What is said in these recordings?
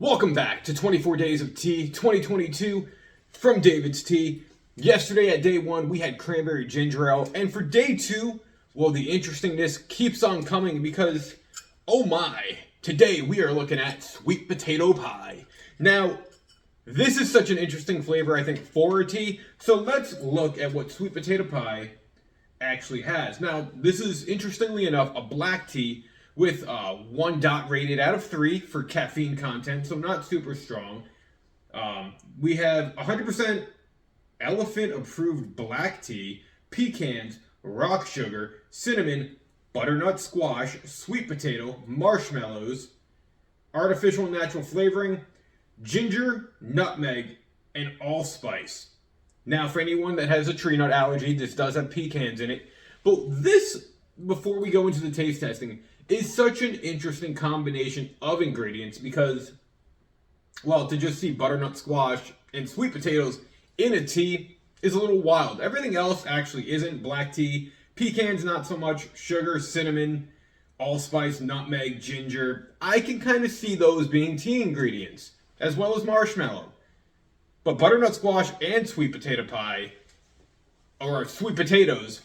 Welcome back to 24 Days of Tea 2022 from David's Tea. Yesterday at day one, we had cranberry ginger ale. And for day two, well, the interestingness keeps on coming because, oh my, today we are looking at sweet potato pie. Now, this is such an interesting flavor, I think, for a tea. So let's look at what sweet potato pie actually has. Now, this is, interestingly enough, a black tea with 1 dot rated out of 3 for caffeine content, so not super strong. We have 100% elephant approved black tea, pecans, rock sugar, cinnamon, butternut squash, sweet potato, marshmallows, artificial and natural flavoring, ginger, nutmeg, and allspice. Now, for anyone that has a tree nut allergy, this does have pecans in it. But this, before we go into the taste testing, is such an interesting combination of ingredients because, well, to just see butternut squash and sweet potatoes in a tea is a little wild. Everything else actually isn't. Black tea, pecans not so much, sugar, cinnamon, allspice, nutmeg, ginger. I can kind of see those being tea ingredients, as well as marshmallow. But butternut squash and sweet potato pie, or sweet potatoes,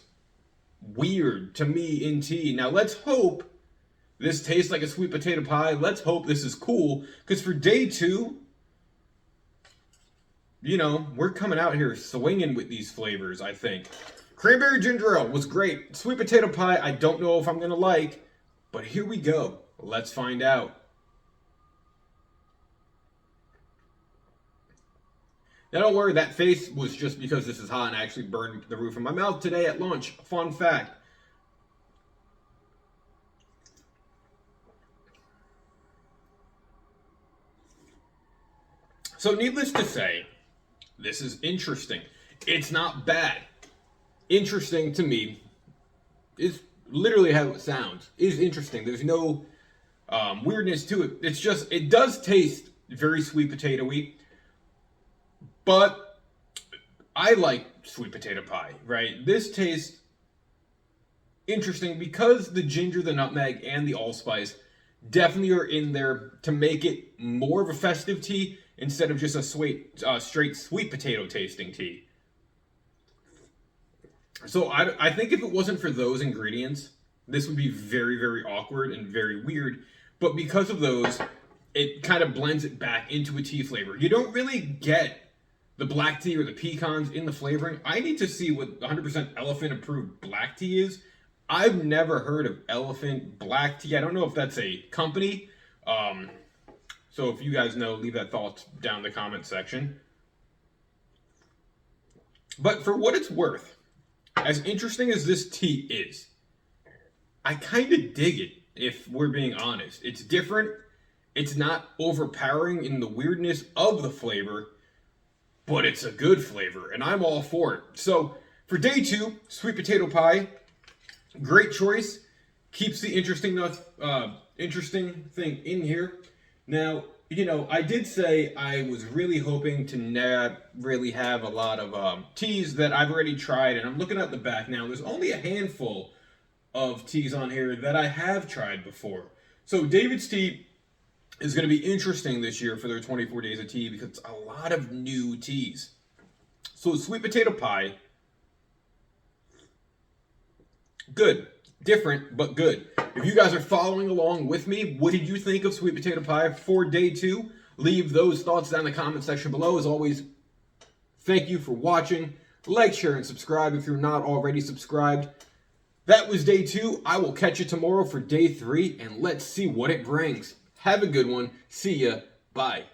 weird to me in tea. Now let's hope this tastes like a sweet potato pie. Let's hope this is cool, because for day two, you know, we're coming out here swinging with these flavors, I think. Cranberry ginger ale was great. Sweet potato pie, I don't know if I'm going to like, but here we go. Let's find out. Now don't worry, that face was just because this is hot and I actually burned the roof of my mouth today at lunch. Fun fact. So needless to say, this is interesting. It's not bad. Interesting to me is literally how it sounds. Is interesting. There's no weirdness to it. It's just, it does taste very sweet potato-y. But I like sweet potato pie, right? This tastes interesting because the ginger, the nutmeg, and the allspice definitely are in there to make it more of a festive tea instead of just a straight sweet potato tasting tea. So I think if it wasn't for those ingredients, this would be very, very awkward and very weird. But because of those, it kind of blends it back into a tea flavor. You don't really get the black tea or the pecans in the flavoring. I need to see what 100% elephant approved black tea is. I've never heard of elephant black tea. I don't know if that's a company. So if you guys know, leave that thought down in the comment section. But for what it's worth, as interesting as this tea is, I kind of dig it, if we're being honest. It's different. It's not overpowering in the weirdness of the flavor, but it's a good flavor, and I'm all for it. So for day two, sweet potato pie, great choice. Keeps the interesting thing in here. Now, you know, I did say I was really hoping to not really have a lot of teas that I've already tried, and I'm looking at the back now. There's only a handful of teas on here that I have tried before. So David's Tea is going to be interesting this year for their 24 Days of Tea because it's a lot of new teas. So sweet potato pie, good. Different, but good. If you guys are following along with me, what did you think of sweet potato pie for day two? Leave those thoughts down in the comment section below. As always, thank you for watching. Like, share, and subscribe if you're not already subscribed. That was day two. I will catch you tomorrow for day three, and let's see what it brings. Have a good one. See ya. Bye.